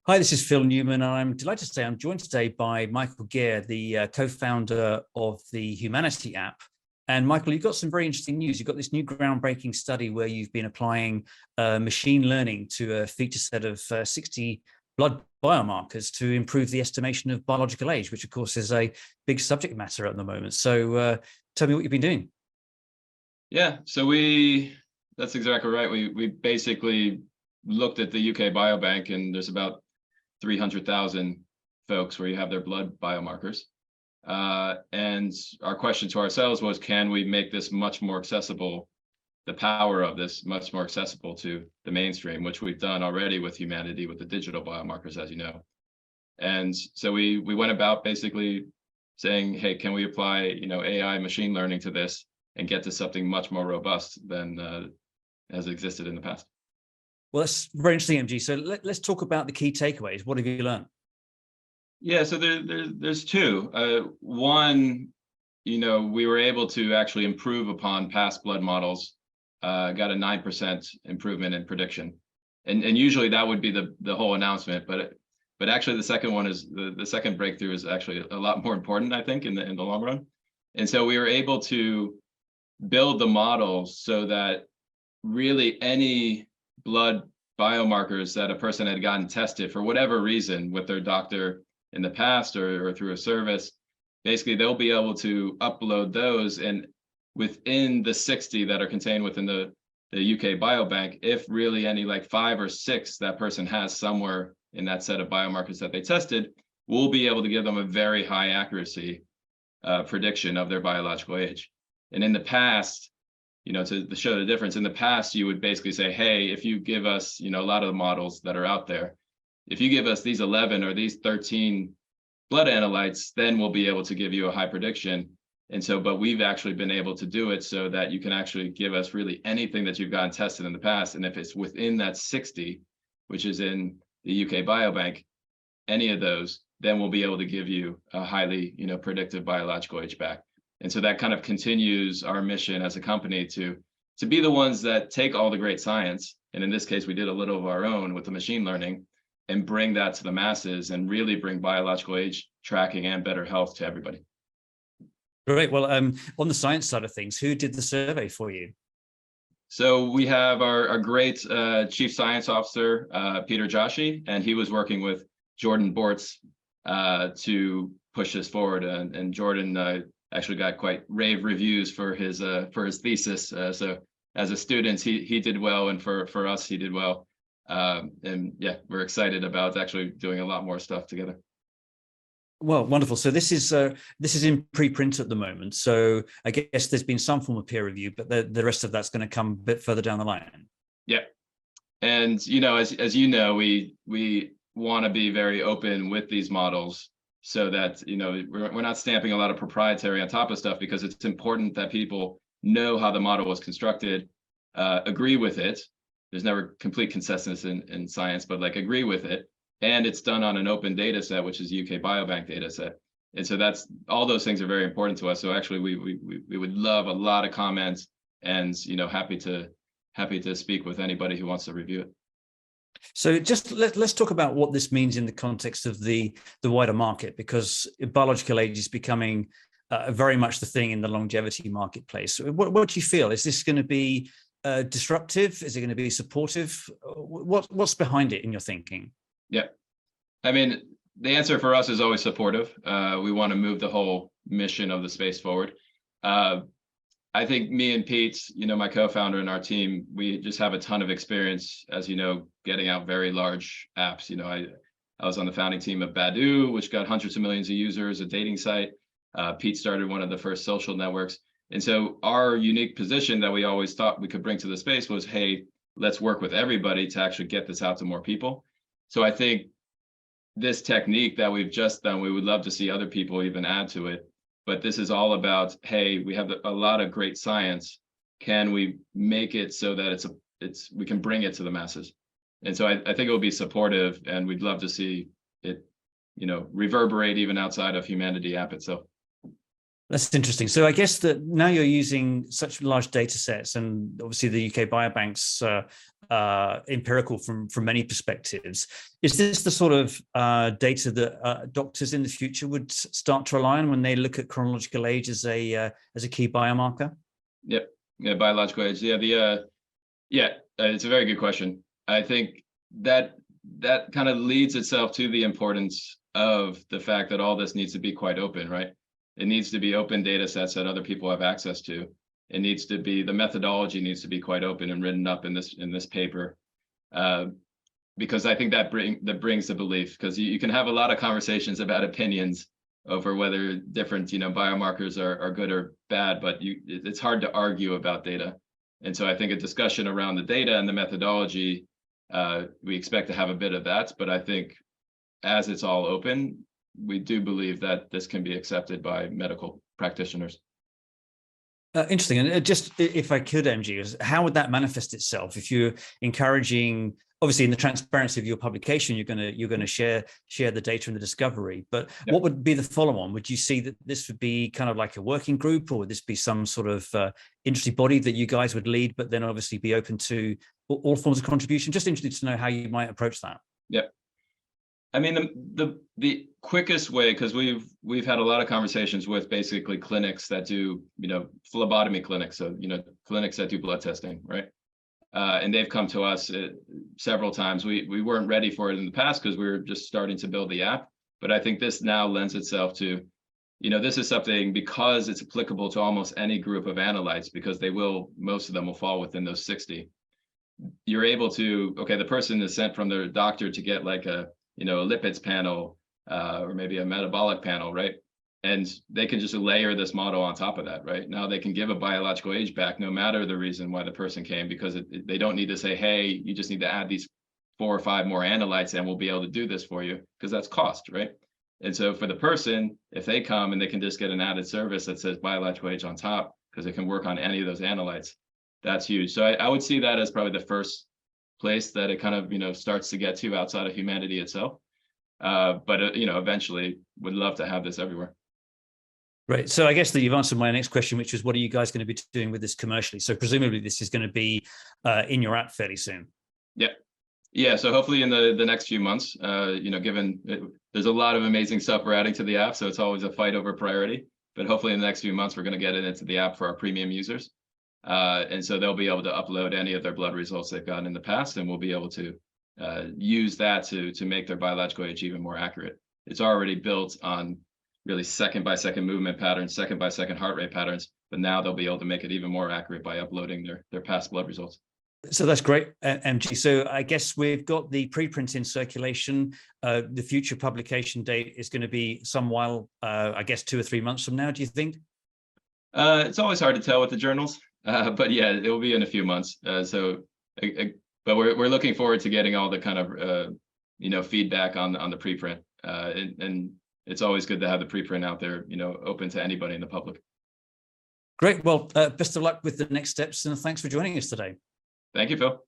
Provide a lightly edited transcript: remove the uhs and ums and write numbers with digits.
Hi, this is Phil Newman, and I'm delighted to say I'm joined today by Michael Geer, the co-founder of the Humanity app. And Michael, you've got some very interesting news. You've got this new groundbreaking study where you've been applying machine learning to a feature set of 60 blood biomarkers to improve the estimation of biological age, which of course is a big subject matter at the moment. So tell me what you've been doing. Yeah, so that's exactly right. We basically looked at the UK Biobank, and there's about 300,000 folks where you have their blood biomarkers. And our question to ourselves was, can we make this much more accessible, the power of this much more accessible to the mainstream, which we've done already with Humanity, with the digital biomarkers, as you know. And so we went about basically saying, hey, can we apply AI machine learning to this and get to something much more robust than has existed in the past. Well, that's very interesting, MG. So let's talk about the key takeaways. What have you learned? Yeah, so there's two. One, we were able to actually improve upon past blood models, got a 9% improvement in prediction. And usually that would be the whole announcement, but actually the second one is the second breakthrough is actually a lot more important, I think, in the long run. And so we were able to build the model so that really any blood biomarkers that a person had gotten tested for whatever reason with their doctor in the past or through a service, basically they'll be able to upload those, and within the 60 that are contained within the UK Biobank, if really any like 5 or 6 that person has somewhere in that set of biomarkers that they tested, we'll be able to give them a very high accuracy prediction of their biological age. And in the past, to show the difference, in the past, you would basically say, hey, if you give us, a lot of the models that are out there, if you give us these 11 or these 13 blood analytes, then we'll be able to give you a high prediction. And so, but we've actually been able to do it so that you can actually give us really anything that you've gotten tested in the past. And if it's within that 60, which is in the UK Biobank, any of those, then we'll be able to give you a highly, predictive biological age back. And so that kind of continues our mission as a company to be the ones that take all the great science, and in this case, we did a little of our own with the machine learning, and bring that to the masses and really bring biological age tracking and better health to everybody. Great. Well, on the science side of things, who did the survey for you? So we have our great Chief Science Officer, Peter Joshi, and he was working with Jordan Bortz to push this forward. And Jordan actually got quite rave reviews for his thesis. So as a student, he did well, and for us, he did well. And yeah, we're excited about actually doing a lot more stuff together. Well, wonderful. So this is in preprint at the moment. So I guess there's been some form of peer review, but the rest of that's going to come a bit further down the line. Yeah, and as you know, we want to be very open with these models, so that we're not stamping a lot of proprietary on top of stuff, because it's important that people know how the model was constructed, agree with it. There's never complete consensus in science, but like agree with it. And it's done on an open data set, which is UK Biobank data set. And so that's all those things are very important to us. So actually we would love a lot of comments, and happy to speak with anybody who wants to review it. So just let's talk about what this means in the context of the wider market, because biological age is becoming very much the thing in the longevity marketplace. What do you feel? Is this going to be disruptive? Is it going to be supportive? What's behind it in your thinking? Yeah, I mean, the answer for us is always supportive. We want to move the whole mission of the space forward. I think me and Pete, my co-founder and our team, we just have a ton of experience, as you know, getting out very large apps. I was on the founding team of Badoo, which got hundreds of millions of users, a dating site. Pete started one of the first social networks. And so our unique position that we always thought we could bring to the space was, hey, let's work with everybody to actually get this out to more people. So I think this technique that we've just done, we would love to see other people even add to it. But this is all about, hey, we have a lot of great science. Can we make it so that we can bring it to the masses? And so I think it will be supportive, and we'd love to see it, reverberate even outside of Humanity app itself. That's interesting. So I guess that now you're using such large data sets, and obviously the UK Biobank's empirical from many perspectives. Is this the sort of data that doctors in the future would start to rely on when they look at chronological age as a key biomarker? Yep. Yeah, biological age. Yeah, it's a very good question. I think that kind of leads itself to the importance of the fact that all this needs to be quite open, right? It needs to be open data sets that other people have access to. It needs to be, the methodology needs to be quite open and written up in this paper, because I think that brings the belief, because you can have a lot of conversations about opinions over whether different biomarkers are good or bad, but it's hard to argue about data. And so I think a discussion around the data and the methodology, we expect to have a bit of that, but I think as it's all open, we do believe that this can be accepted by medical practitioners. Interesting. And just if I could, MG, how would that manifest itself? If you're encouraging, obviously in the transparency of your publication, you're going to share the data and the discovery, but Yep. What would be the follow-on? Would you see that this would be kind of like a working group, or would this be some sort of industry body that you guys would lead, but then obviously be open to all forms of contribution? Just interested to know how you might approach that. Yep. I mean, the quickest way, because we've had a lot of conversations with basically clinics that do, phlebotomy clinics, so clinics that do blood testing, right? And they've come to us several times. We weren't ready for it in the past because we were just starting to build the app, but I think this now lends itself to, this is something, because it's applicable to almost any group of analytes, because most of them will fall within those 60. You're able to, okay, the person is sent from their doctor to get like a lipids panel, or maybe a metabolic panel, right? And they can just layer this model on top of that, right? Now they can give a biological age back no matter the reason why the person came, because they don't need to say, hey, you just need to add these 4 or 5 more analytes and we'll be able to do this for you, because that's cost, right? And so for the person, if they come and they can just get an added service that says biological age on top, because it can work on any of those analytes, that's huge. So I would see that as probably the first place that it kind of starts to get to outside of humanity itself, but eventually would love to have this everywhere. Right. So I guess that you've answered my next question, which was, what are you guys going to be doing with this commercially? So presumably this is going to be in your app fairly soon. Yeah. So hopefully in the next few months, given there's a lot of amazing stuff we're adding to the app, so it's always a fight over priority, but hopefully in the next few months we're going to get it into the app for our premium users. And so they'll be able to upload any of their blood results they've gotten in the past, and we'll be able to use that to make their biological age even more accurate. It's already built on really second-by-second movement patterns, second-by-second heart rate patterns, but now they'll be able to make it even more accurate by uploading their past blood results. So that's great, MG. So I guess we've got the preprint in circulation. The future publication date is going to be some while, I guess 2 or 3 months from now, do you think? It's always hard to tell with the journals. But yeah, it will be in a few months. But we're looking forward to getting all the kind of feedback on the preprint. And it's always good to have the preprint out there, open to anybody in the public. Great. Well, best of luck with the next steps, and thanks for joining us today. Thank you, Phil.